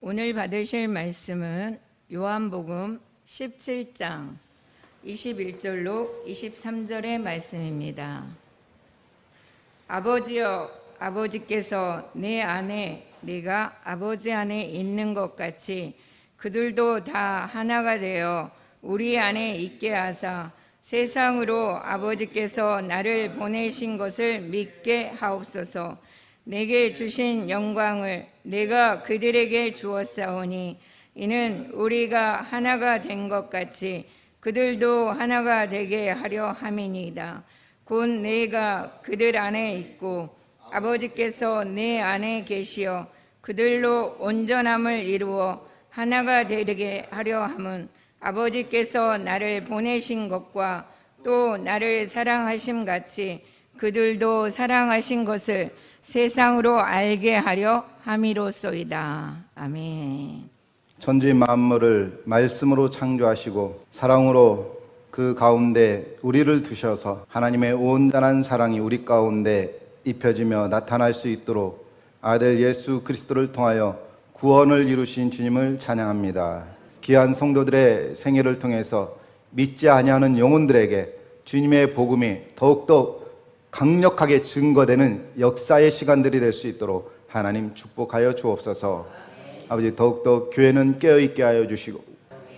오늘 받으실 말씀은 요한복음 17장 21절로 23절의 말씀입니다. 아버지여, 아버지께서 내 안에 내가 아버지 안에 있는 것 같이 그들도 다 하나가 되어 우리 안에 있게 하사 세상으로 아버지께서 나를 보내신 것을 믿게 하옵소서. 내게 주신 영광을 내가 그들에게 주었사오니 이는 우리가 하나가 된 것 같이 그들도 하나가 되게 하려 함이니이다. 곧 내가 그들 안에 있고 아버지께서 내 안에 계시어 그들로 온전함을 이루어 하나가 되게 하려 함은 아버지께서 나를 보내신 것과 또 나를 사랑하심 같이 그들도 사랑하신 것을 세상으로 알게 하려 함이로소이다. 아멘. 천지 만물을 말씀으로 창조하시고 사랑으로 그 가운데 우리를 두셔서 하나님의 온전한 사랑이 우리 가운데 입혀지며 나타날 수 있도록 아들 예수 그리스도를 통하여 구원을 이루신 주님을 찬양합니다. 귀한 성도들의 생애를 통해서 믿지 아니하는 영혼들에게 주님의 복음이 더욱더 강력하게 증거되는 역사의 시간들이 될 수 있도록 하나님 축복하여 주옵소서. 아버지, 더욱더 교회는 깨어있게 하여 주시고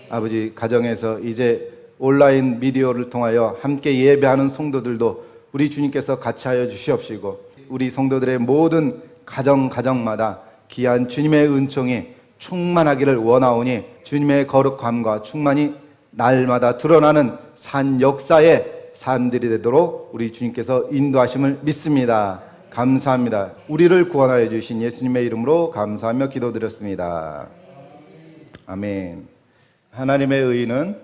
아버지, 가정에서 이제 온라인 미디어를 통하여 함께 예배하는 성도들도 우리 주님께서 같이 하여 주시옵시고 우리 성도들의 모든 가정마다 귀한 주님의 은총이 충만하기를 원하오니 주님의 거룩함과 충만이 날마다 드러나는 산 역사의 삶들이 되도록 우리 주님께서 인도하심을 믿습니다. 감사합니다. 우리를 구원하여 주신 예수님의 이름으로 감사하며 기도드렸습니다. 아멘. 하나님의 의는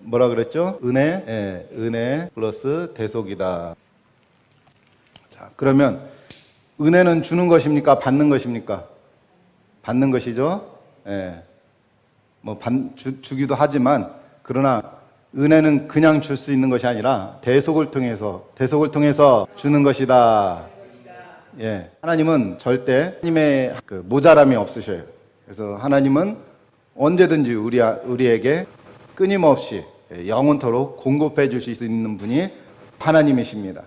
뭐라 그랬죠? 은혜 플러스 대속이다. 자, 그러면 은혜는 주는 것입니까? 받는 것입니까? 받는 것이죠. 주기도 하지만 그러나 은혜는 그냥 줄 수 있는 것이 아니라 대속을 통해서 주는 것이다. 하나님은 절대 하나님의 모자람이 없으셔요. 그래서 하나님은 언제든지 우리에게 끊임없이 영원토록 공급해 주실 수 있는 분이 하나님이십니다.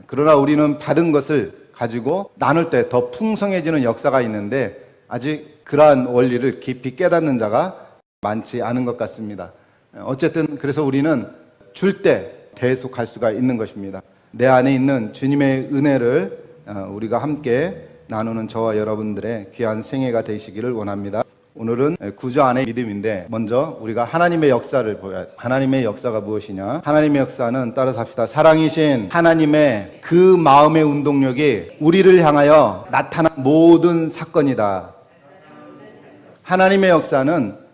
그러나 우리는 받은 것을 가지고 나눌 때 더 풍성해지는 역사가 있는데 아직 그러한 원리를 깊이 깨닫는 자가 많지 않은 것 같습니다. 어쨌든 그래서 우리는 줄 때 대속할 수가 있는 것입니다. 내 안에 있는 주님의 은혜를 우리가 함께 나누는 저와 여러분들의 귀한 생애가 되시기를 원합니다. 오늘은 구주 안의 믿음인데 먼저 우리가 하나님의 역사를 보여야 해요. 하나님의 역사가 무엇이냐? 하나님의 역사는 따라서 합시다. 사랑이신 하나님의 그 마음의 운동력이 우리를 향하여 나타난 모든 사건이다. 하나님의 역사는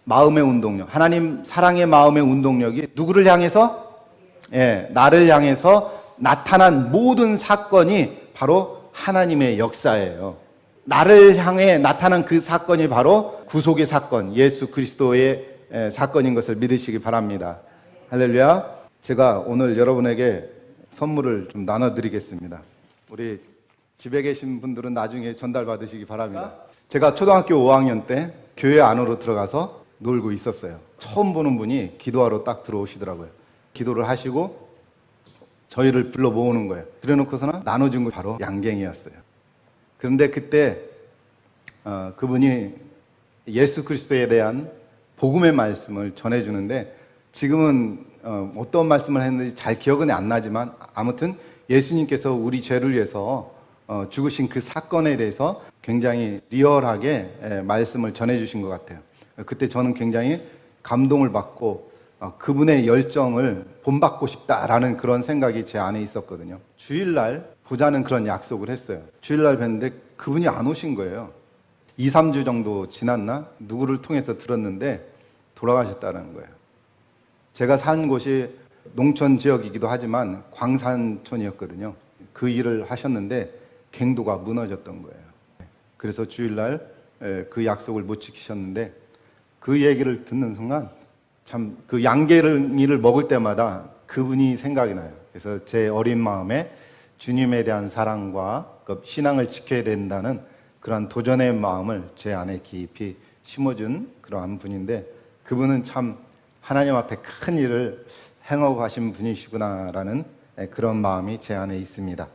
마음의 운동력, 하나님 사랑의 마음의 운동력이 누구를 향해서? 나를 향해서 나타난 모든 사건이 바로 하나님의 역사예요. 나를 향해 나타난 그 사건이 바로 구속의 사건, 예수 그리스도의 사건인 것을 믿으시기 바랍니다. 할렐루야. 제가 오늘 여러분에게 선물을 좀 나눠드리겠습니다. 우리 집에 계신 분들은 나중에 전달 받으시기 바랍니다. 제가 초등학교 5학년 때 교회 안으로 들어가서 놀고 있었어요. 처음 보는 분이 기도하러 딱 들어오시더라고요. 기도를 하시고 저희를 불러 모으는 거예요. 그래놓고서는 나눠준 거 바로 양갱이었어요. 그런데 그때 그분이 예수 그리스도에 대한 복음의 말씀을 전해주는데 지금은 어떤 말씀을 했는지 잘 기억은 안 나지만 아무튼 예수님께서 우리 죄를 위해서 죽으신 그 사건에 대해서 굉장히 리얼하게 말씀을 전해주신 것 같아요. 그때 저는 굉장히 감동을 받고 그분의 열정을 본받고 싶다라는 그런 생각이 제 안에 있었거든요. 주일날 보자는 그런 약속을 했어요. 주일날 뵀는데 그분이 안 오신 거예요. 2, 3주 정도 지났나? 누구를 통해서 들었는데 돌아가셨다는 거예요. 제가 산 곳이 농촌 지역이기도 하지만 광산촌이었거든요. 그 일을 하셨는데 갱도가 무너졌던 거예요. 그래서 주일날 그 약속을 못 지키셨는데 그 얘기를 듣는 순간 참 그 양갱이를 먹을 때마다 그분이 생각이 나요. 그래서 제 어린 마음에 주님에 대한 사랑과 그 신앙을 지켜야 된다는 그런 도전의 마음을 제 안에 깊이 심어준 그러한 분인데, 그분은 참 하나님 앞에 큰 일을 행하고 가신 분이시구나라는 그런 마음이 제 안에 있습니다.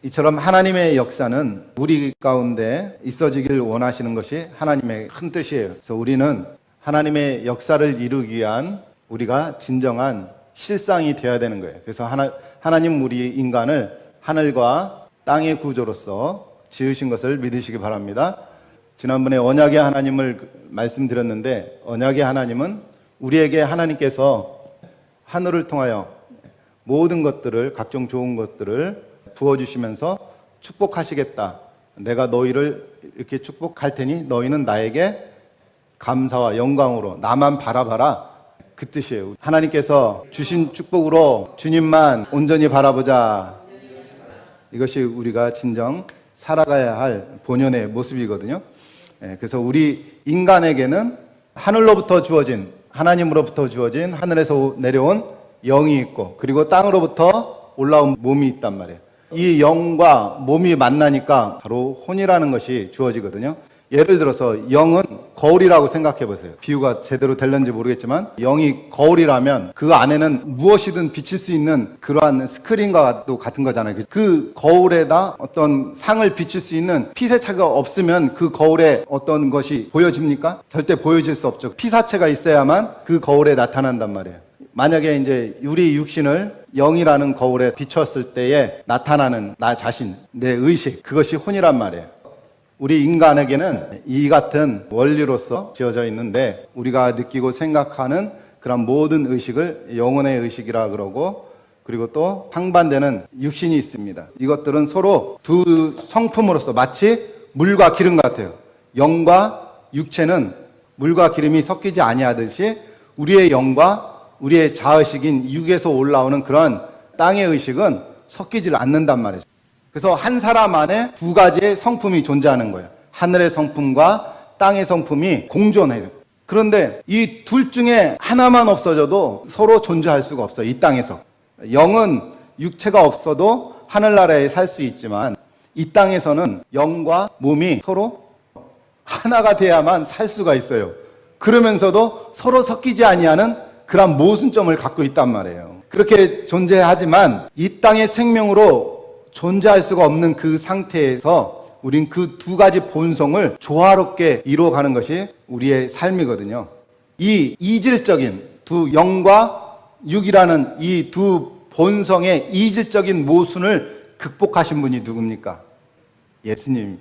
이처럼 하나님의 역사는 우리 가운데 있어지길 원하시는 것이 하나님의 큰 뜻이에요. 그래서 우리는 하나님의 역사를 이루기 위한 우리가 진정한 실상이 되어야 되는 거예요. 그래서 하나님 우리 인간을 하늘과 땅의 구조로서 지으신 것을 믿으시기 바랍니다. 지난번에 언약의 하나님을 말씀드렸는데, 언약의 하나님은 우리에게 하나님께서 하늘을 통하여 모든 것들을, 각종 좋은 것들을 부어주시면서 축복하시겠다. 내가 너희를 이렇게 축복할 테니 너희는 나에게 감사와 영광으로 나만 바라봐라, 그 뜻이에요. 하나님께서 주신 축복으로 주님만 온전히 바라보자. 이것이 우리가 진정 살아가야 할 본연의 모습이거든요. 그래서 우리 인간에게는 하늘로부터 주어진, 하나님으로부터 주어진, 하늘에서 내려온 영이 있고, 그리고 땅으로부터 올라온 몸이 있단 말이에요. 이 영과 몸이 만나니까 바로 혼이라는 것이 주어지거든요. 예를 들어서 영은 거울이라고 생각해 보세요. 비유가 제대로 될는지 모르겠지만, 영이 거울이라면 그 안에는 무엇이든 비칠 수 있는 그러한 스크린과도 같은 거잖아요. 그 거울에다 어떤 상을 비칠 수 있는 피사체가 없으면 그 거울에 어떤 것이 보여집니까? 절대 보여질 수 없죠. 피사체가 있어야만 그 거울에 나타난단 말이에요. 만약에 이제 우리 육신을 영이라는 거울에 비췄을 때에 나타나는 나 자신, 내 의식, 그것이 혼이란 말이에요. 우리 인간에게는 이 같은 원리로서 지어져 있는데, 우리가 느끼고 생각하는 그런 모든 의식을 영혼의 의식이라 그러고, 그리고 또 상반되는 육신이 있습니다. 이것들은 서로 두 성품으로서 마치 물과 기름 같아요. 영과 육체는 물과 기름이 섞이지 아니하듯이 우리의 영과 우리의 자의식인 육에서 올라오는 그런 땅의 의식은 섞이질 않는단 말이죠. 그래서 한 사람 안에 두 가지의 성품이 존재하는 거예요. 하늘의 성품과 땅의 성품이 공존해요. 그런데 이 둘 중에 하나만 없어져도 서로 존재할 수가 없어요. 이 땅에서. 영은 육체가 없어도 하늘나라에 살 수 있지만, 이 땅에서는 영과 몸이 서로 하나가 돼야만 살 수가 있어요. 그러면서도 서로 섞이지 아니하는 그런 모순점을 갖고 있단 말이에요. 그렇게 존재하지만 이 땅의 생명으로 존재할 수가 없는 그 상태에서 우린 그 두 가지 본성을 조화롭게 이루어가는 것이 우리의 삶이거든요. 이 이질적인 두 영과 육이라는 이 두 본성의 이질적인 모순을 극복하신 분이 누굽니까? 예수님.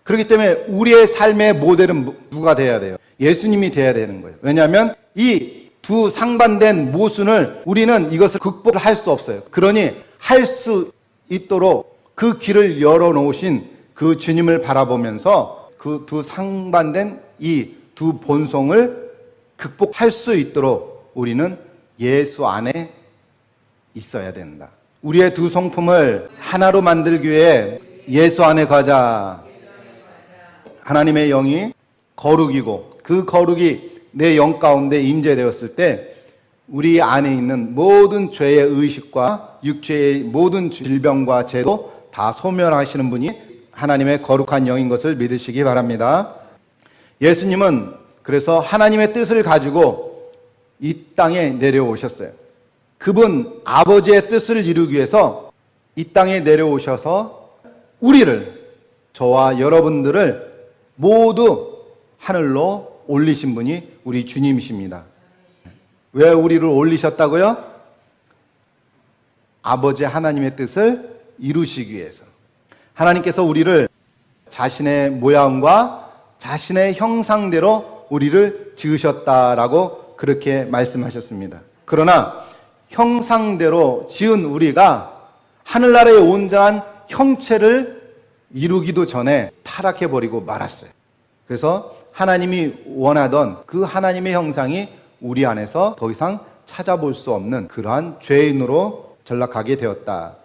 그렇기 때문에 우리의 삶의 모델은 누가 돼야 돼요? 예수님이 돼야 되는 거예요. 왜냐하면 이 두 상반된 모순을 우리는 이것을 극복할 수 없어요. 그러니 할 수 있도록 그 길을 열어놓으신 그 주님을 바라보면서 그 두 상반된 이 두 본성을 극복할 수 있도록 우리는 예수 안에 있어야 된다. 우리의 두 성품을 하나로 만들기 위해 예수 안에 가자. 하나님의 영이 거룩이고, 그 거룩이 내 영 가운데 임재되었을 때 우리 안에 있는 모든 죄의 의식과 육체의 모든 질병과 죄도 다 소멸하시는 분이 하나님의 거룩한 영인 것을 믿으시기 바랍니다. 예수님은 그래서 하나님의 뜻을 가지고 이 땅에 내려오셨어요. 그분 아버지의 뜻을 이루기 위해서 이 땅에 내려오셔서 우리를, 저와 여러분들을 모두 하늘로 올리신 분이 우리 주님이십니다. 왜 우리를 올리셨다고요? 아버지 하나님의 뜻을 이루시기 위해서. 하나님께서 우리를 자신의 모양과 자신의 형상대로 우리를 지으셨다라고 그렇게 말씀하셨습니다. 그러나 형상대로 지은 우리가 하늘나라의 온전한 형체를 이루기도 전에 타락해버리고 말았어요. 그래서 하나님이 원하던 그 하나님의 형상이 우리 안에서 더 이상 찾아볼 수 없는 그러한 죄인으로 전락하게 되었다.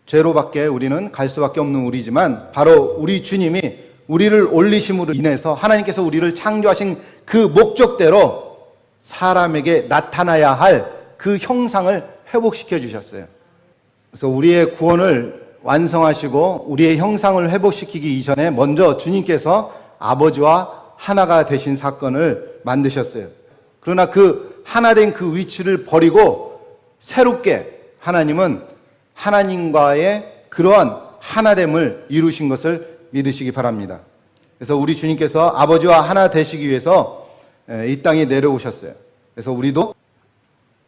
죄로밖에 우리는 갈 수밖에 없는 우리지만, 바로 우리 주님이 우리를 올리심으로 인해서 하나님께서 우리를 창조하신 그 목적대로 사람에게 나타나야 할 그 형상을 회복시켜 주셨어요. 그래서 우리의 구원을 완성하시고 우리의 형상을 회복시키기 이전에 먼저 주님께서 아버지와 하나가 되신 사건을 만드셨어요. 그러나 그 하나된 그 위치를 버리고 새롭게 하나님은 하나님과의 그러한 하나됨을 이루신 것을 믿으시기 바랍니다. 그래서 우리 주님께서 아버지와 하나 되시기 위해서 이 땅에 내려오셨어요. 그래서 우리도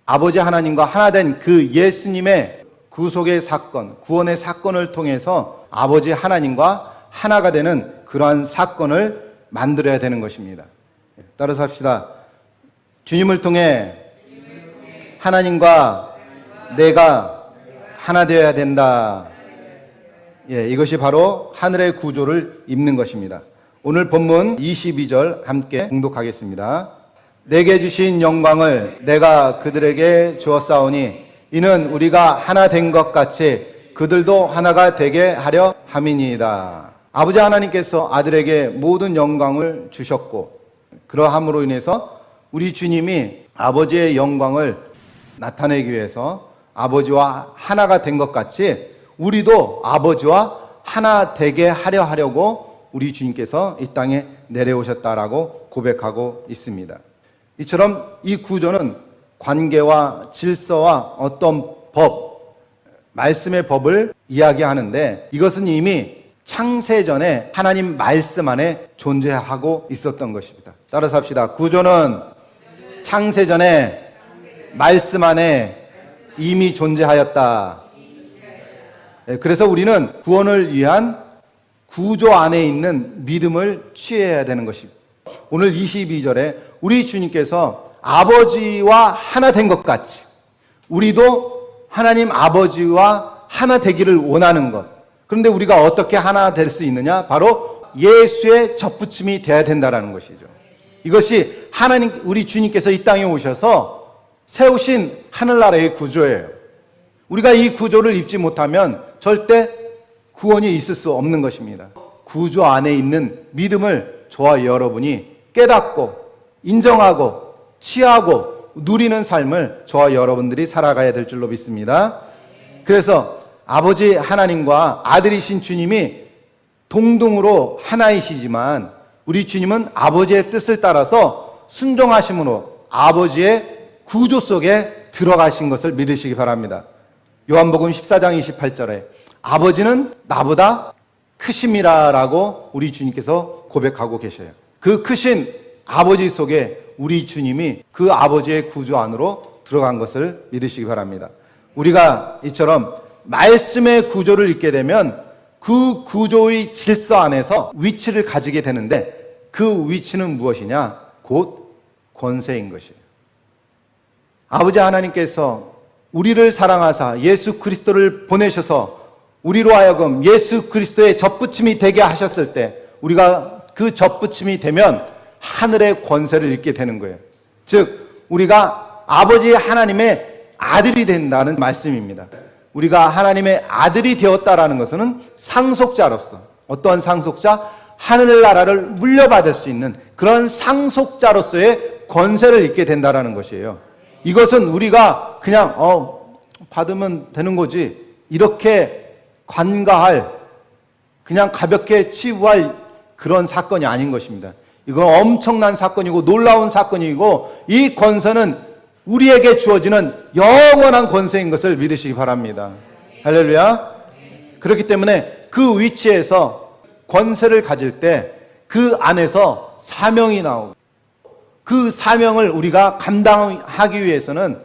아버지 하나님과 하나된 그 예수님의 구속의 사건, 구원의 사건을 통해서 아버지 하나님과 하나가 되는 그러한 사건을 만들어야 되는 것입니다. 따라서 합시다. 주님을 통해 하나님과 내가 하나 되어야 된다. 이것이 바로 하늘의 구조를 입는 것입니다. 오늘 본문 22절 함께 봉독하겠습니다. 내게 주신 영광을 내가 그들에게 주었사오니 이는 우리가 하나 된 것 같이 그들도 하나가 되게 하려 함이니이다. 아버지 하나님께서 아들에게 모든 영광을 주셨고 그러함으로 인해서 우리 주님이 아버지의 영광을 나타내기 위해서 아버지와 하나가 된 것 같이 우리도 아버지와 하나 되게 하려고 우리 주님께서 이 땅에 내려오셨다라고 고백하고 있습니다. 이처럼 이 구조는 관계와 질서와 어떤 법, 말씀의 법을 이야기하는데 이것은 이미 창세전에 하나님 말씀 안에 존재하고 있었던 것입니다. 따라서 합시다. 구조는 창세전에 말씀 안에 이미 존재하였다. 그래서 우리는 구원을 위한 구조 안에 있는 믿음을 취해야 되는 것입니다. 오늘 22절에 우리 주님께서 아버지와 하나 된 것 같이 우리도 하나님 아버지와 하나 되기를 원하는 것. 그런데 우리가 어떻게 하나 될 수 있느냐? 바로 예수의 접붙임이 되어야 된다는 것이죠. 이것이 하나님, 우리 주님께서 이 땅에 오셔서 세우신 하늘나라의 구조예요. 우리가 이 구조를 입지 못하면 절대 구원이 있을 수 없는 것입니다. 구조 안에 있는 믿음을 저와 여러분이 깨닫고 인정하고 취하고 누리는 삶을 저와 여러분들이 살아가야 될 줄로 믿습니다. 그래서 아버지 하나님과 아들이신 주님이 동등으로 하나이시지만 우리 주님은 아버지의 뜻을 따라서 순종하심으로 아버지의 구조 속에 들어가신 것을 믿으시기 바랍니다. 요한복음 14장 28절에 아버지는 나보다 크심이라라고 우리 주님께서 고백하고 계셔요. 그 크신 아버지 속에 우리 주님이 그 아버지의 구조 안으로 들어간 것을 믿으시기 바랍니다. 우리가 이처럼 말씀의 구조를 읽게 되면 그 구조의 질서 안에서 위치를 가지게 되는데 그 위치는 무엇이냐? 곧 권세인 것이에요. 아버지 하나님께서 우리를 사랑하사 예수 그리스도를 보내셔서 우리로 하여금 예수 그리스도의 접붙임이 되게 하셨을 때 우리가 그 접붙임이 되면 하늘의 권세를 잃게 되는 거예요. 즉 우리가 아버지 하나님의 아들이 된다는 말씀입니다. 우리가 하나님의 아들이 되었다라는 것은 상속자로서 어떠한 상속자? 하늘나라를 물려받을 수 있는 그런 상속자로서의 권세를 잃게 된다라는 것이에요. 이것은 우리가 그냥 받으면 되는 거지 이렇게 관가할 그냥 가볍게 치부할 그런 사건이 아닌 것입니다. 이건 엄청난 사건이고 놀라운 사건이고 이 권세는 우리에게 주어지는 영원한 권세인 것을 믿으시기 바랍니다. 할렐루야. 그렇기 때문에 그 위치에서 권세를 가질 때 그 안에서 사명이 나오고 그 사명을 우리가 감당하기 위해서는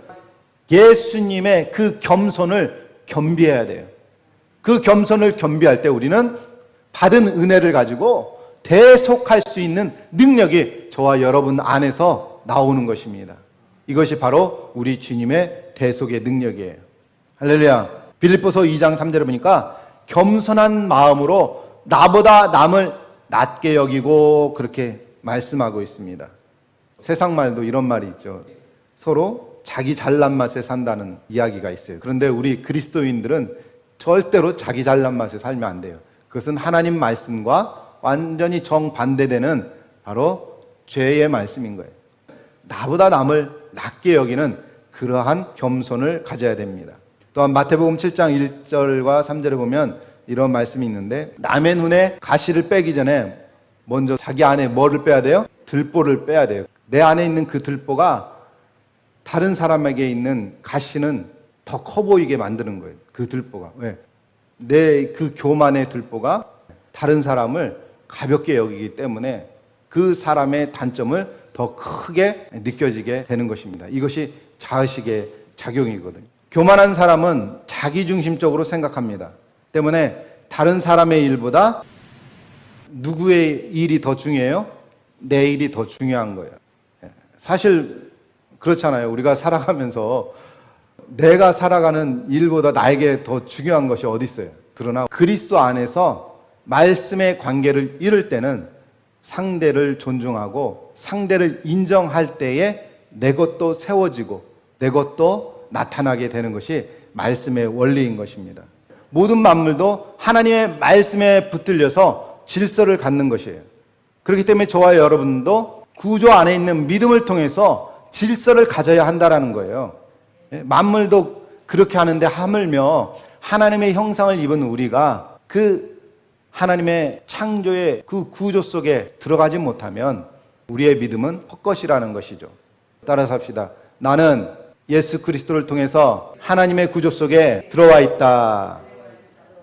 예수님의 그 겸손을 겸비해야 돼요. 그 겸손을 겸비할 때 우리는 받은 은혜를 가지고 대속할 수 있는 능력이 저와 여러분 안에서 나오는 것입니다. 이것이 바로 우리 주님의 대속의 능력이에요. 할렐루야. 빌립보서 2장 3절에 보니까 겸손한 마음으로 나보다 남을 낮게 여기고 그렇게 말씀하고 있습니다. 세상 말도 이런 말이 있죠. 서로 자기 잘난 맛에 산다는 이야기가 있어요. 그런데 우리 그리스도인들은 절대로 자기 잘난 맛에 살면 안 돼요. 그것은 하나님 말씀과 완전히 정반대되는 바로 죄의 말씀인 거예요. 나보다 남을 낮게 여기는 그러한 겸손을 가져야 됩니다. 또한 마태복음 7장 1절과 3절에 보면 이런 말씀이 있는데 남의 눈에 가시를 빼기 전에 먼저 자기 안에 뭐를 빼야 돼요? 들보를 빼야 돼요. 내 안에 있는 그 들보가 다른 사람에게 있는 가시는 더 커 보이게 만드는 거예요. 그 들보가. 왜? 내 그 교만의 들보가 다른 사람을 가볍게 여기기 때문에 그 사람의 단점을 더 크게 느껴지게 되는 것입니다. 이것이 자의식의 작용이거든요. 교만한 사람은 자기중심적으로 생각합니다. 때문에 다른 사람의 일보다 누구의 일이 더 중요해요? 내 일이 더 중요한 거예요. 사실 그렇잖아요. 우리가 살아가면서 내가 살아가는 일보다 나에게 더 중요한 것이 어디 있어요? 그러나 그리스도 안에서 말씀의 관계를 이룰 때는 상대를 존중하고 상대를 인정할 때에 내 것도 세워지고 내 것도 나타나게 되는 것이 말씀의 원리인 것입니다. 모든 만물도 하나님의 말씀에 붙들려서 질서를 갖는 것이에요. 그렇기 때문에 저와 여러분도 구조 안에 있는 믿음을 통해서 질서를 가져야 한다는 거예요. 만물도 그렇게 하는데 하물며 하나님의 형상을 입은 우리가 그 하나님의 창조의 그 구조 속에 들어가지 못하면 우리의 믿음은 헛것이라는 것이죠. 따라서 합시다. 나는 예수 그리스도를 통해서 하나님의 구조 속에 들어와 있다.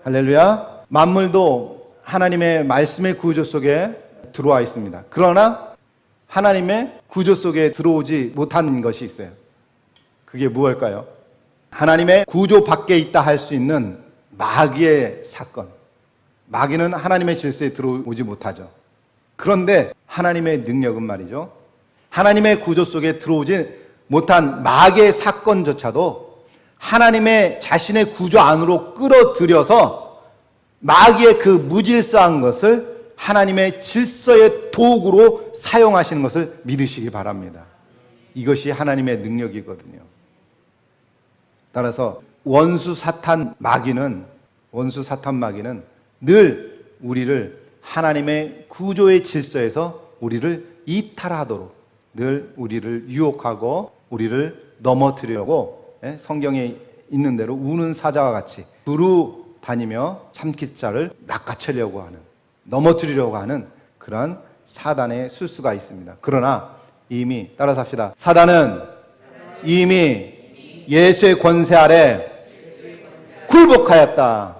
할렐루야. 만물도 하나님의 말씀의 구조 속에 들어와 있습니다. 그러나 하나님의 구조 속에 들어오지 못한 것이 있어요. 그게 무엇일까요? 하나님의 구조 밖에 있다 할 수 있는 마귀의 사건. 마귀는 하나님의 질서에 들어오지 못하죠. 그런데 하나님의 능력은 말이죠. 하나님의 구조 속에 들어오지 못한 마귀의 사건조차도 하나님의 자신의 구조 안으로 끌어들여서 마귀의 그 무질서한 것을 하나님의 질서의 도구로 사용하시는 것을 믿으시기 바랍니다. 이것이 하나님의 능력이거든요. 따라서 원수 사탄 마귀는 늘 우리를 하나님의 구조의 질서에서 우리를 이탈하도록 늘 우리를 유혹하고 우리를 넘어뜨리려고 성경에 있는 대로 우는 사자와 같이 두루 다니며 삼키자를 낚아채려고 하는, 넘어뜨리려고 하는 그런 사단의 술수가 있습니다. 그러나 이미 따라서 합시다. 사단은 이미 예수의 권세 아래 굴복하였다.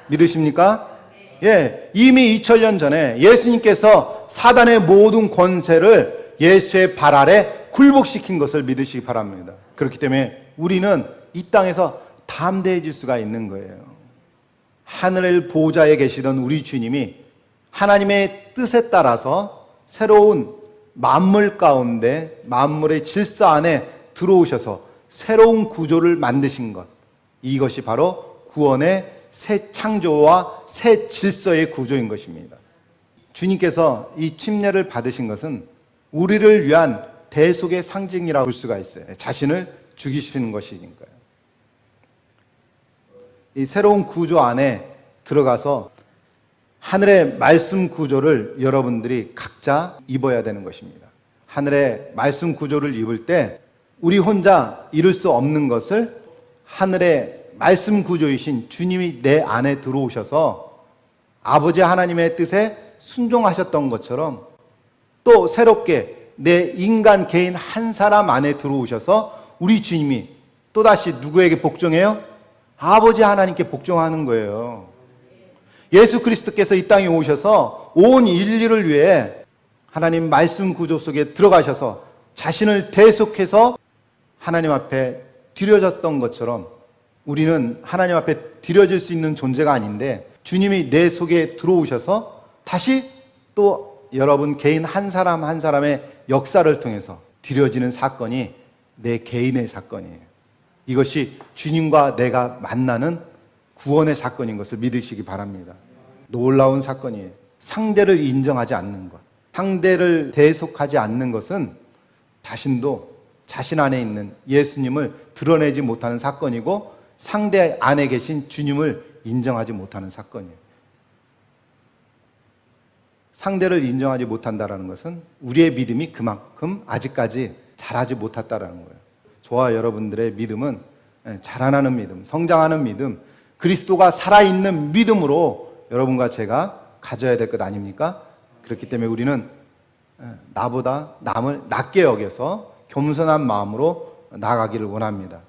믿으십니까? 예, 이미 2000년 전에 예수님께서 사단의 모든 권세를 예수의 발 아래 굴복시킨 것을 믿으시기 바랍니다. 그렇기 때문에 우리는 이 땅에서 담대해질 수가 있는 거예요. 하늘의 보좌에 계시던 우리 주님이 하나님의 뜻에 따라서 새로운 만물 가운데 만물의 질서 안에 들어오셔서 새로운 구조를 만드신 것, 이것이 바로 구원의 새 창조와 새 질서의 구조인 것입니다. 주님께서 이 침례를 받으신 것은 우리를 위한 대속의 상징이라고 볼 수가 있어요. 자신을 죽이시는 것이니까요. 이 새로운 구조 안에 들어가서 하늘의 말씀 구조를 여러분들이 각자 입어야 되는 것입니다. 하늘의 말씀 구조를 입을 때 우리 혼자 이룰 수 없는 것을 하늘의 말씀 구조이신 주님이 내 안에 들어오셔서 아버지 하나님의 뜻에 순종하셨던 것처럼 또 새롭게 내 인간 개인 한 사람 안에 들어오셔서 우리 주님이 또다시 누구에게 복종해요? 아버지 하나님께 복종하는 거예요. 예수 그리스도께서 이 땅에 오셔서 온 인류를 위해 하나님 말씀 구조 속에 들어가셔서 자신을 대속해서 하나님 앞에 드려졌던 것처럼 우리는 하나님 앞에 드려질 수 있는 존재가 아닌데 주님이 내 속에 들어오셔서 다시 또 여러분 개인 한 사람 한 사람의 역사를 통해서 드려지는 사건이 내 개인의 사건이에요. 이것이 주님과 내가 만나는 구원의 사건인 것을 믿으시기 바랍니다. 놀라운 사건이에요. 상대를 인정하지 않는 것, 상대를 대속하지 않는 것은 자신도 자신 안에 있는 예수님을 드러내지 못하는 사건이고 상대 안에 계신 주님을 인정하지 못하는 사건이에요. 상대를 인정하지 못한다는 것은 우리의 믿음이 그만큼 아직까지 자라지 못했다는 거예요. 저와 여러분들의 믿음은 자라나는 믿음, 성장하는 믿음, 그리스도가 살아있는 믿음으로 여러분과 제가 가져야 될 것 아닙니까? 그렇기 때문에 우리는 나보다 남을 낮게 여겨서 겸손한 마음으로 나아가기를 원합니다.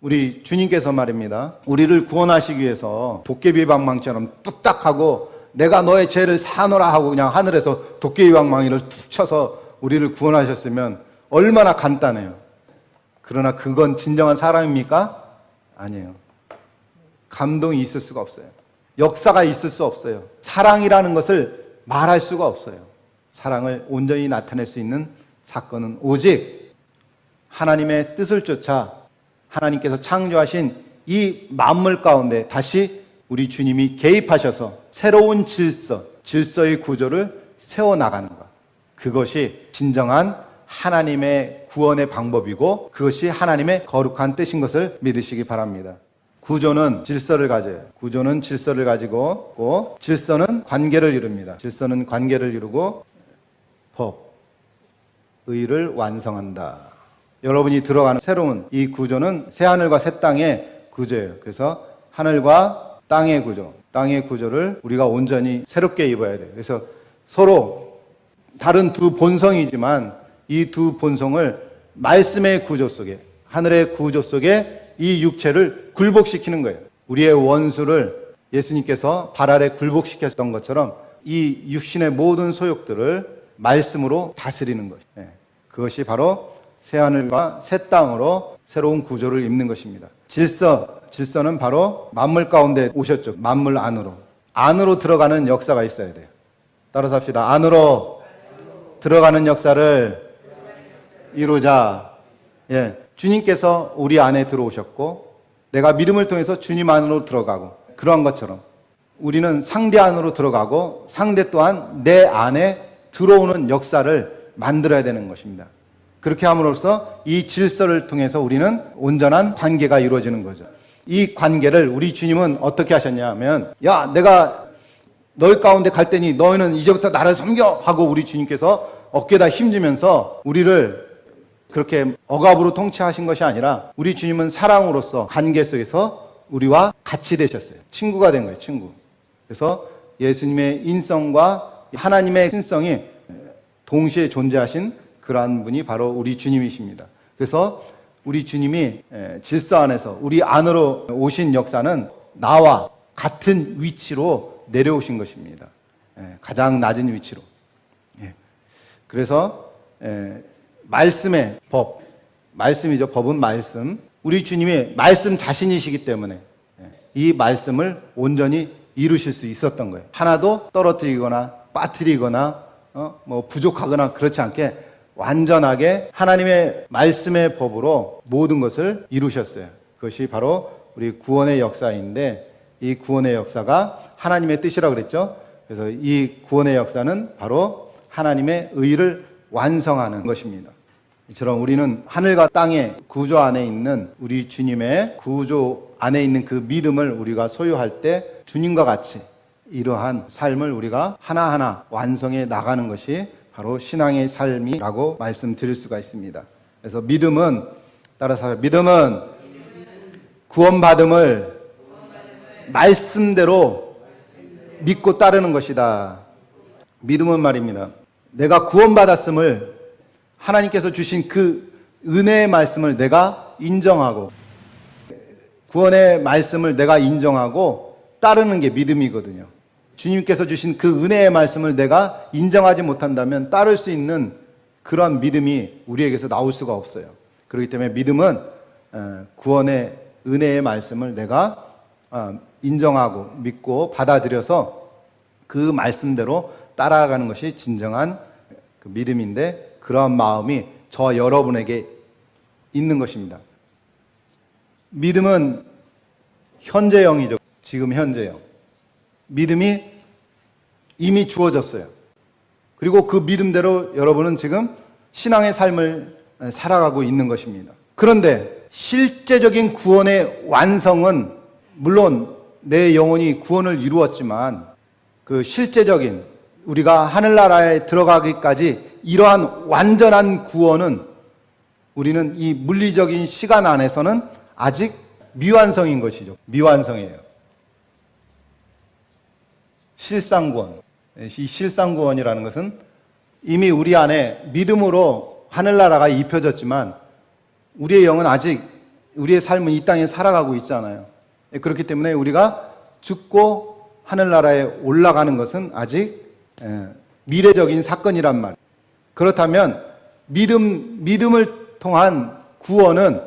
우리 주님께서 말입니다, 우리를 구원하시기 위해서 도깨비 방망이처럼 뚝딱하고 내가 너의 죄를 사노라 하고 그냥 하늘에서 도깨비 방망이를 툭 쳐서 우리를 구원하셨으면 얼마나 간단해요. 그러나 그건 진정한 사람입니까? 아니에요. 감동이 있을 수가 없어요. 역사가 있을 수 없어요. 사랑이라는 것을 말할 수가 없어요. 사랑을 온전히 나타낼 수 있는 사건은 오직 하나님의 뜻을 쫓아 하나님께서 창조하신 이 만물 가운데 다시 우리 주님이 개입하셔서 새로운 질서의 구조를 세워나가는 것. 그것이 진정한 하나님의 구원의 방법이고 그것이 하나님의 거룩한 뜻인 것을 믿으시기 바랍니다. 구조는 질서를 가져요. 구조는 질서를 가지고 있고 질서는 관계를 이룹니다. 질서는 관계를 이루고 법, 의를 완성한다. 여러분이 들어가는 새로운 이 구조는 새하늘과 새 땅의 구조예요. 그래서 하늘과 땅의 구조, 땅의 구조를 우리가 온전히 새롭게 입어야 돼요. 그래서 서로 다른 두 본성이지만 이 두 본성을 말씀의 구조 속에, 하늘의 구조 속에 이 육체를 굴복시키는 거예요. 우리의 원수를 예수님께서 발 아래 굴복시켰던 것처럼 이 육신의 모든 소욕들을 말씀으로 다스리는 것이에요. 그것이 바로 새하늘과 새 땅으로 새로운 구조를 입는 것입니다. 질서는 바로 만물 가운데 오셨죠. 만물 안으로 들어가는 역사가 있어야 돼요. 따라서 합시다. 안으로 들어가는 역사를 이루자. 주님께서 우리 안에 들어오셨고 내가 믿음을 통해서 주님 안으로 들어가고 그러한 것처럼 우리는 상대 안으로 들어가고 상대 또한 내 안에 들어오는 역사를 만들어야 되는 것입니다. 그렇게 함으로써 이 질서를 통해서 우리는 온전한 관계가 이루어지는 거죠. 이 관계를 우리 주님은 어떻게 하셨냐 하면 야, 내가 너희 가운데 갈 테니 너희는 이제부터 나를 섬겨 하고 우리 주님께서 어깨에다 힘주면서 우리를 그렇게 억압으로 통치하신 것이 아니라 우리 주님은 사랑으로서 관계 속에서 우리와 같이 되셨어요. 친구가 된 거예요. 친구. 그래서 예수님의 인성과 하나님의 신성이 동시에 존재하신 그러한 분이 바로 우리 주님이십니다. 그래서 우리 주님이 질서 안에서 우리 안으로 오신 역사는 나와 같은 위치로 내려오신 것입니다. 가장 낮은 위치로. 그래서 말씀의 법, 말씀이죠. 법은 말씀. 우리 주님이 말씀 자신이시기 때문에 이 말씀을 온전히 이루실 수 있었던 거예요. 하나도 떨어뜨리거나 빠뜨리거나 부족하거나 그렇지 않게 완전하게 하나님의 말씀의 법으로 모든 것을 이루셨어요. 그것이 바로 우리 구원의 역사인데 이 구원의 역사가 하나님의 뜻이라고 그랬죠. 그래서 이 구원의 역사는 바로 하나님의 의를 완성하는 것입니다. 이처럼 우리는 하늘과 땅의 구조 안에 있는 우리 주님의 구조 안에 있는 그 믿음을 우리가 소유할 때 주님과 같이 이러한 삶을 우리가 하나하나 완성해 나가는 것이 바로 신앙의 삶이라고 말씀드릴 수가 있습니다. 그래서 믿음은 따라서 믿음은 구원받음을 말씀대로 믿고 따르는 것이다. 믿음은 말입니다. 내가 구원받았음을 하나님께서 주신 그 은혜의 말씀을 내가 인정하고 구원의 말씀을 내가 인정하고 따르는 게 믿음이거든요. 주님께서 주신 그 은혜의 말씀을 내가 인정하지 못한다면 따를 수 있는 그러한 믿음이 우리에게서 나올 수가 없어요. 그렇기 때문에 믿음은 구원의 은혜의 말씀을 내가 인정하고 믿고 받아들여서 그 말씀대로 따라가는 것이 진정한 그 믿음인데 그러한 마음이 저 여러분에게 있는 것입니다. 믿음은 현재형이죠. 지금 현재형. 믿음이 이미 주어졌어요. 그리고 그 믿음대로 여러분은 지금 신앙의 삶을 살아가고 있는 것입니다. 그런데 실제적인 구원의 완성은 물론 내 영혼이 구원을 이루었지만 그 실제적인 우리가 하늘나라에 들어가기까지 이러한 완전한 구원은 우리는 이 물리적인 시간 안에서는 아직 미완성인 것이죠. 미완성이에요. 실상구원. 이 실상구원이라는 것은 이미 우리 안에 믿음으로 하늘나라가 입혀졌지만 우리의 영은 아직 우리의 삶은 이 땅에 살아가고 있잖아요. 그렇기 때문에 우리가 죽고 하늘나라에 올라가는 것은 아직 미래적인 사건이란 말이에요. 그렇다면 믿음을 통한 구원은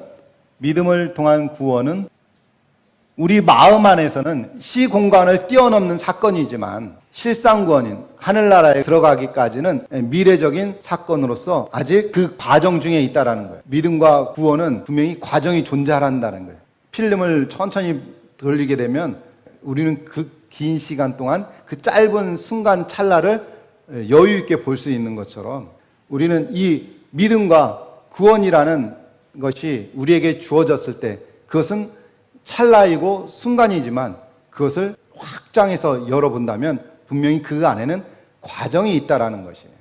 우리 마음 안에서는 시 공간을 뛰어넘는 사건이지만 실상구원인 하늘나라에 들어가기까지는 미래적인 사건으로서 아직 그 과정 중에 있다라는 거예요. 믿음과 구원은 분명히 과정이 존재한다는 거예요. 필름을 천천히 돌리게 되면 우리는 그 긴 시간 동안 그 짧은 순간 찰나를 여유 있게 볼 수 있는 것처럼 우리는 이 믿음과 구원이라는 것이 우리에게 주어졌을 때 그것은 찰나이고 순간이지만 그것을 확장해서 열어본다면 분명히 그 안에는 과정이 있다라는 것이에요.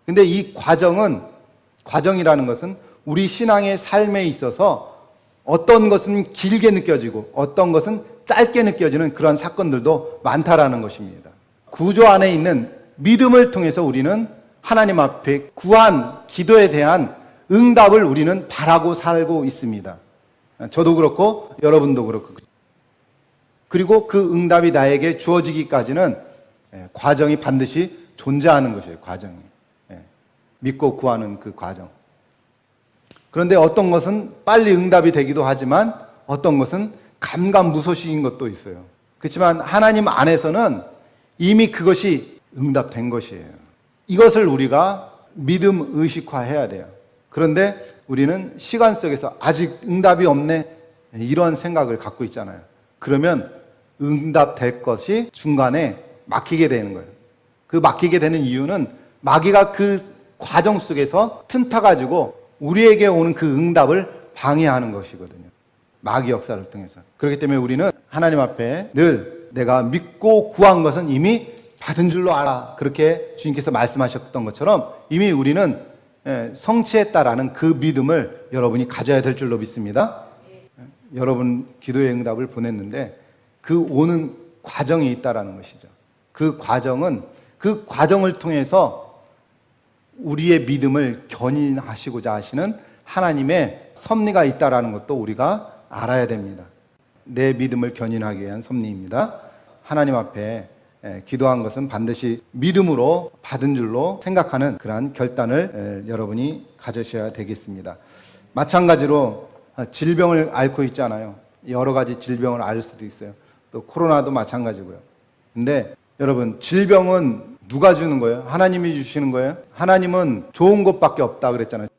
근데 이 과정이라는 것은 우리 신앙의 삶에 있어서 어떤 것은 길게 느껴지고 어떤 것은 짧게 느껴지는 그런 사건들도 많다라는 것입니다. 구조 안에 있는 믿음을 통해서 우리는 하나님 앞에 구한 기도에 대한 응답을 우리는 바라고 살고 있습니다. 저도 그렇고 여러분도 그렇고. 그리고 그 응답이 나에게 주어지기까지는 과정이 반드시 존재하는 것이에요. 과정이. 믿고 구하는 그 과정. 그런데 어떤 것은 빨리 응답이 되기도 하지만 어떤 것은 감감무소식인 것도 있어요. 그렇지만 하나님 안에서는 이미 그것이 응답된 것이에요. 이것을 우리가 믿음 의식화해야 돼요. 그런데 우리는 시간 속에서 아직 응답이 없네 이런 생각을 갖고 있잖아요. 그러면 응답될 것이 중간에 막히게 되는 거예요. 그 막히게 되는 이유는 마귀가 그 과정 속에서 틈타가지고 우리에게 오는 그 응답을 방해하는 것이거든요. 마귀 역사를 통해서. 그렇기 때문에 우리는 하나님 앞에 늘 내가 믿고 구한 것은 이미 받은 줄로 알아. 그렇게 주님께서 말씀하셨던 것처럼 이미 우리는 성취했다라는 그 믿음을 여러분이 가져야 될 줄로 믿습니다. 여러분 기도의 응답을 보냈는데 그 오는 과정이 있다라는 것이죠. 그 과정을 통해서 우리의 믿음을 견인하시고자 하시는 하나님의 섭리가 있다라는 것도 우리가 알아야 됩니다. 내 믿음을 견인하기 위한 섭리입니다. 하나님 앞에 기도한 것은 반드시 믿음으로 받은 줄로 생각하는 그러한 결단을 여러분이 가지셔야 되겠습니다. 마찬가지로 질병을 앓고 있잖아요. 여러 가지 질병을 앓을 수도 있어요. 또 코로나도 마찬가지고요. 근데 여러분 질병은 누가 주는 거예요? 하나님이 주시는 거예요? 하나님은 좋은 것밖에 없다 그랬잖아요.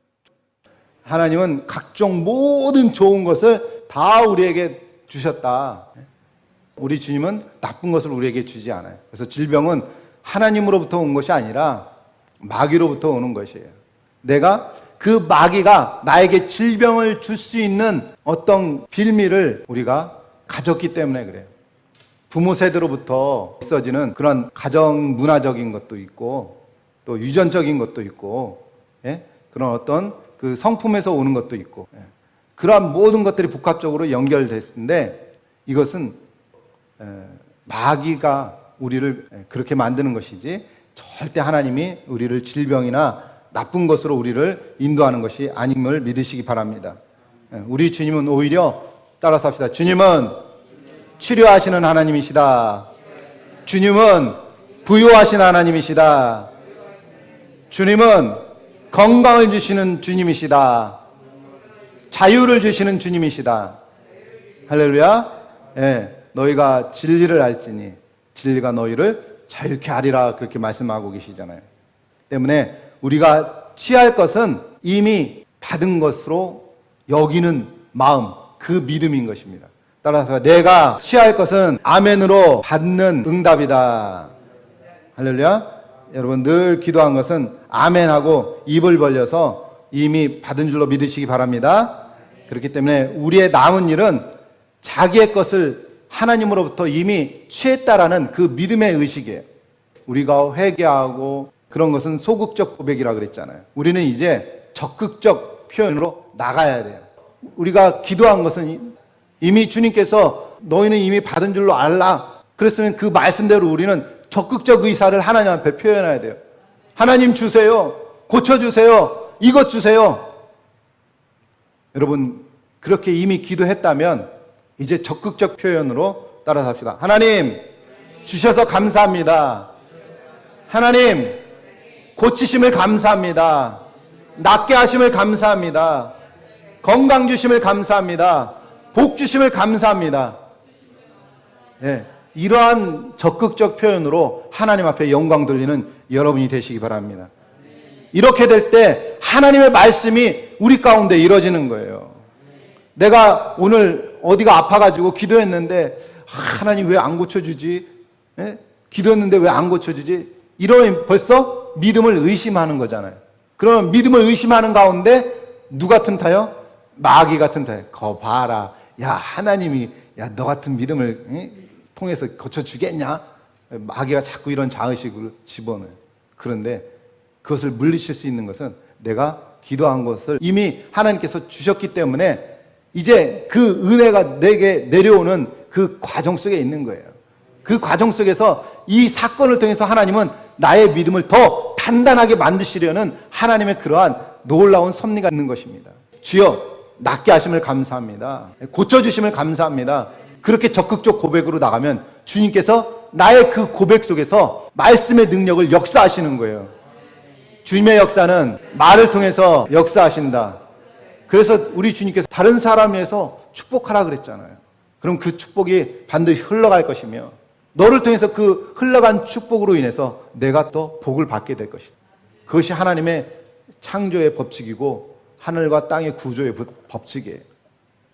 하나님은 각종 모든 좋은 것을 다 우리에게 주셨다. 우리 주님은 나쁜 것을 우리에게 주지 않아요. 그래서 질병은 하나님으로부터 온 것이 아니라 마귀로부터 오는 것이에요. 내가 그 마귀가 나에게 질병을 줄 수 있는 어떤 빌미를 우리가 가졌기 때문에 그래요. 부모 세대로부터 있어지는 그런 가정 문화적인 것도 있고 또 유전적인 것도 있고 그런 어떤 그 성품에서 오는 것도 있고 그러한 모든 것들이 복합적으로 연결됐는데 이것은 마귀가 우리를 그렇게 만드는 것이지 절대 하나님이 우리를 질병이나 나쁜 것으로 우리를 인도하는 것이 아님을 믿으시기 바랍니다. 우리 주님은 오히려 따라서 합시다. 주님은 치료하시는 하나님이시다. 주님은 부유하신 하나님이시다. 주님은 건강을 주시는 주님이시다. 자유를 주시는 주님이시다. 할렐루야. 너희가 진리를 알지니 진리가 너희를 자유케 하리라 그렇게 말씀하고 계시잖아요. 때문에 우리가 취할 것은 이미 받은 것으로 여기는 마음, 그 믿음인 것입니다. 따라서 내가 취할 것은 아멘으로 받는 응답이다. 할렐루야. 여러분 늘 기도한 것은 아멘하고 입을 벌려서 이미 받은 줄로 믿으시기 바랍니다. 그렇기 때문에 우리의 남은 일은 자기의 것을 하나님으로부터 이미 취했다라는 그 믿음의 의식이에요. 우리가 회개하고 그런 것은 소극적 고백이라 그랬잖아요. 우리는 이제 적극적 표현으로 나가야 돼요. 우리가 기도한 것은 이미 주님께서 너희는 이미 받은 줄로 알라. 그랬으면 그 말씀대로 우리는 적극적 의사를 하나님 앞에 표현해야 돼요. 하나님 주세요. 고쳐주세요. 이것 주세요. 여러분, 그렇게 이미 기도했다면 이제 적극적 표현으로 따라서 합시다. 하나님, 주셔서 감사합니다. 하나님, 고치심을 감사합니다. 낫게 하심을 감사합니다. 건강 주심을 감사합니다. 복 주심을 감사합니다. 네, 이러한 적극적 표현으로 하나님 앞에 영광 돌리는 여러분이 되시기 바랍니다. 이렇게 될 때 하나님의 말씀이 우리 가운데 이루어지는 거예요. 내가 오늘 어디가 아파가지고 기도했는데 하나님 왜 안 고쳐주지? 예? 기도했는데 왜 안 고쳐주지? 이러면 벌써 믿음을 의심하는 거잖아요. 그러면 믿음을 의심하는 가운데 누가 틈타요? 마귀가 틈타요. 거 봐라. 야, 하나님이 너 같은 믿음을 통해서 고쳐주겠냐? 마귀가 자꾸 이런 자의식을 집어넣어요. 그런데 그것을 물리칠 수 있는 것은 내가 기도한 것을 이미 하나님께서 주셨기 때문에 이제 그 은혜가 내게 내려오는 그 과정 속에 있는 거예요. 그 과정 속에서 이 사건을 통해서 하나님은 나의 믿음을 더 단단하게 만드시려는 하나님의 그러한 놀라운 섭리가 있는 것입니다. 주여, 낫게 하심을 감사합니다. 고쳐주심을 감사합니다. 그렇게 적극적 고백으로 나가면 주님께서 나의 그 고백 속에서 말씀의 능력을 역사하시는 거예요. 주님의 역사는 말을 통해서 역사하신다. 그래서 우리 주님께서 다른 사람 위해서 축복하라 그랬잖아요. 그럼 그 축복이 반드시 흘러갈 것이며 너를 통해서 그 흘러간 축복으로 인해서 내가 또 복을 받게 될 것이다. 그것이 하나님의 창조의 법칙이고 하늘과 땅의 구조의 법칙이에요.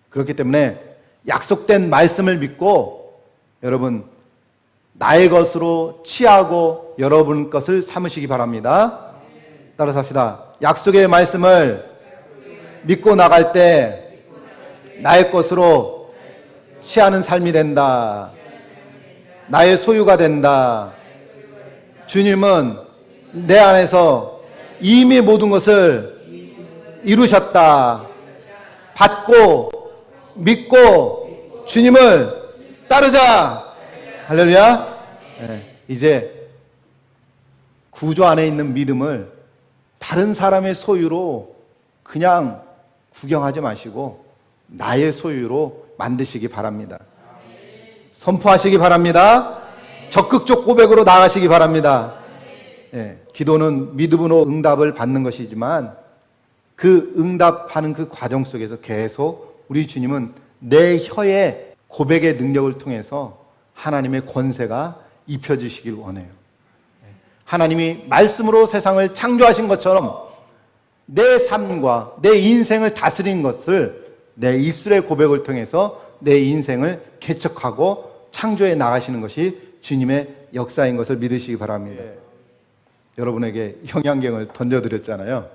그렇기 때문에 약속된 말씀을 믿고 여러분 나의 것으로 취하고 여러분 것을 삼으시기 바랍니다. 따라서 합시다. 약속의 말씀을 믿고 나갈 때 나의 것으로 취하는 삶이 된다. 나의 소유가 된다. 주님은 내 안에서 이미 모든 것을 이루셨다. 받고 믿고 주님을 따르자. 할렐루야. 네, 이제 구조 안에 있는 믿음을 다른 사람의 소유로 그냥 구경하지 마시고 나의 소유로 만드시기 바랍니다. 선포하시기 바랍니다. 적극적 고백으로 나가시기 바랍니다. 예, 기도는 믿음으로 응답을 받는 것이지만 그 응답하는 그 과정 속에서 계속 우리 주님은 내 혀의 고백의 능력을 통해서 하나님의 권세가 입혀지시길 원해요. 하나님이 말씀으로 세상을 창조하신 것처럼 내 삶과 내 인생을 다스린 것을 내 입술의 고백을 통해서 내 인생을 개척하고 창조해 나가시는 것이 주님의 역사인 것을 믿으시기 바랍니다. 여러분에게 영양갱을 던져드렸잖아요.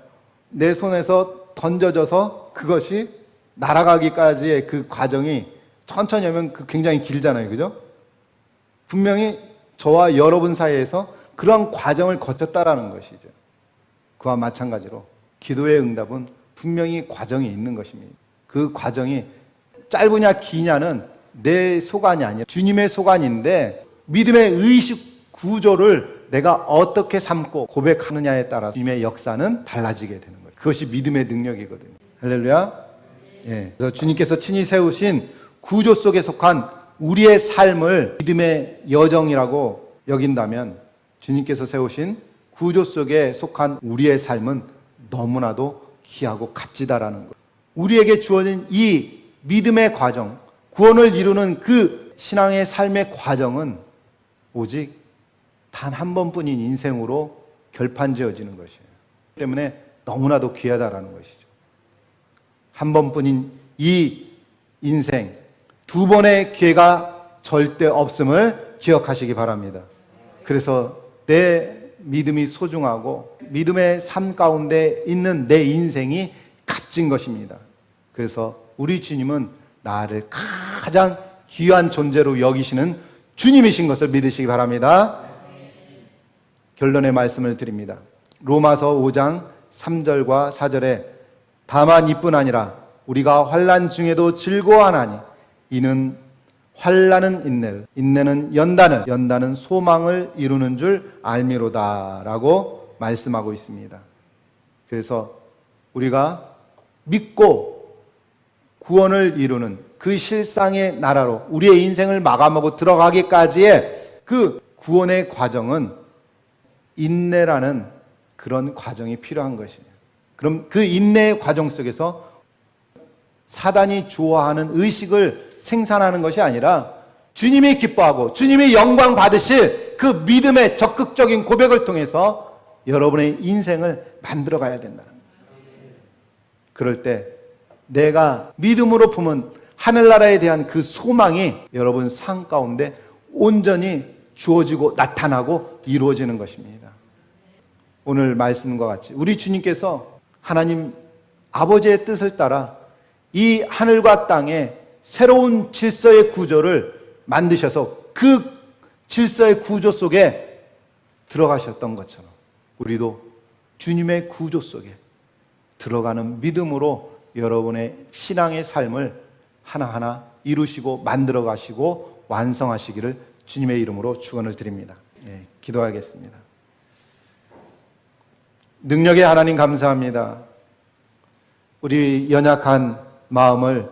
내 손에서 던져져서 그것이 날아가기까지의 그 과정이 천천히 하면 굉장히 길잖아요. 그죠? 분명히 저와 여러분 사이에서 그러한 과정을 거쳤다라는 것이죠. 그와 마찬가지로 기도의 응답은 분명히 과정이 있는 것입니다. 그 과정이 짧으냐 기냐는 내 소관이 아니라 주님의 소관인데 믿음의 의식 구조를 내가 어떻게 삼고 고백하느냐에 따라 주님의 역사는 달라지게 되는 거예요. 그것이 믿음의 능력이거든요. 할렐루야. 예. 그래서 주님께서 친히 세우신 구조 속에 속한 우리의 삶을 믿음의 여정이라고 여긴다면 주님께서 세우신 구조 속에 속한 우리의 삶은 너무나도 귀하고 값지다라는 거예요. 우리에게 주어진 이 믿음의 과정, 구원을 이루는 그 신앙의 삶의 과정은 오직 단 한 번뿐인 인생으로 결판지어지는 것이에요. 때문에 너무나도 귀하다라는 것이죠. 한 번뿐인 이 인생, 두 번의 기회가 절대 없음을 기억하시기 바랍니다. 그래서 내 믿음이 소중하고 믿음의 삶 가운데 있는 내 인생이 값진 것입니다. 그래서 우리 주님은 나를 가장 귀한 존재로 여기시는 주님이신 것을 믿으시기 바랍니다. 결론의 말씀을 드립니다. 로마서 5장 3절과 4절에 다만 이뿐 아니라 우리가 환난 중에도 즐거워하나니 이는 환난은 인내를, 인내는 연단을, 연단은 소망을 이루는 줄 알미로다라고 말씀하고 있습니다. 그래서 우리가 믿고 구원을 이루는 그 실상의 나라로 우리의 인생을 마감하고 들어가기까지의 그 구원의 과정은 인내라는 그런 과정이 필요한 것이에요. 그럼 그 인내의 과정 속에서 사단이 좋아하는 의식을 생산하는 것이 아니라 주님이 기뻐하고 주님이 영광 받으실 그 믿음의 적극적인 고백을 통해서 여러분의 인생을 만들어 가야 된다는 거예요. 그럴 때 내가 믿음으로 품은 하늘나라에 대한 그 소망이 여러분 삶 가운데 온전히 주어지고 나타나고 이루어지는 것입니다. 오늘 말씀과 같이 우리 주님께서 하나님 아버지의 뜻을 따라 이 하늘과 땅에 새로운 질서의 구조를 만드셔서 그 질서의 구조 속에 들어가셨던 것처럼 우리도 주님의 구조 속에 들어가는 믿음으로 여러분의 신앙의 삶을 하나하나 이루시고 만들어 가시고 완성하시기를 주님의 이름으로 축원을 드립니다. 기도하겠습니다. 능력의 하나님 감사합니다. 우리 연약한 마음을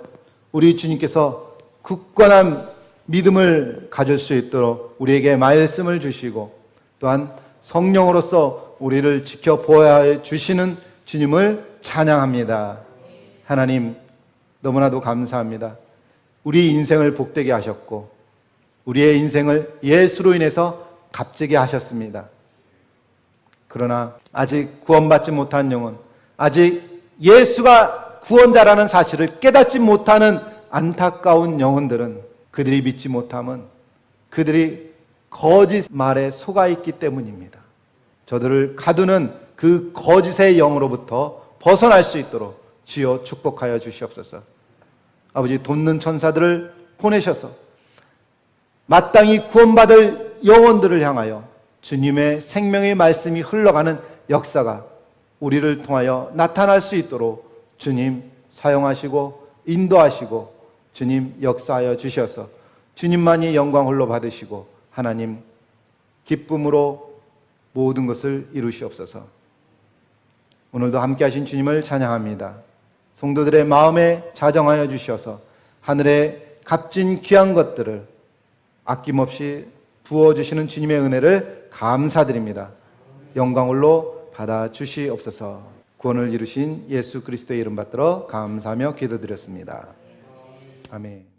우리 주님께서 굳건한 믿음을 가질 수 있도록 우리에게 말씀을 주시고 또한 성령으로서 우리를 지켜보아 주시는 주님을 찬양합니다. 하나님 너무나도 감사합니다. 우리 인생을 복되게 하셨고 우리의 인생을 예수로 인해서 값지게 하셨습니다. 그러나 아직 구원받지 못한 영혼, 아직 예수가 구원자라는 사실을 깨닫지 못하는 안타까운 영혼들은 그들이 믿지 못함은 그들이 거짓말에 속아 있기 때문입니다. 저들을 가두는 그 거짓의 영으로부터 벗어날 수 있도록 주여 축복하여 주시옵소서. 아버지 돕는 천사들을 보내셔서 마땅히 구원받을 영혼들을 향하여 주님의 생명의 말씀이 흘러가는 역사가 우리를 통하여 나타날 수 있도록 주님 사용하시고 인도하시고 주님 역사하여 주셔서 주님만이 영광 홀로 받으시고 하나님 기쁨으로 모든 것을 이루시옵소서. 오늘도 함께 하신 주님을 찬양합니다. 성도들의 마음에 자정하여 주셔서 하늘의 값진 귀한 것들을 아낌없이 부어주시는 주님의 은혜를 감사드립니다. 영광홀로 받아 주시옵소서. 구원을 이루신 예수 그리스도의 이름 받들어 감사하며 기도드렸습니다. 아멘.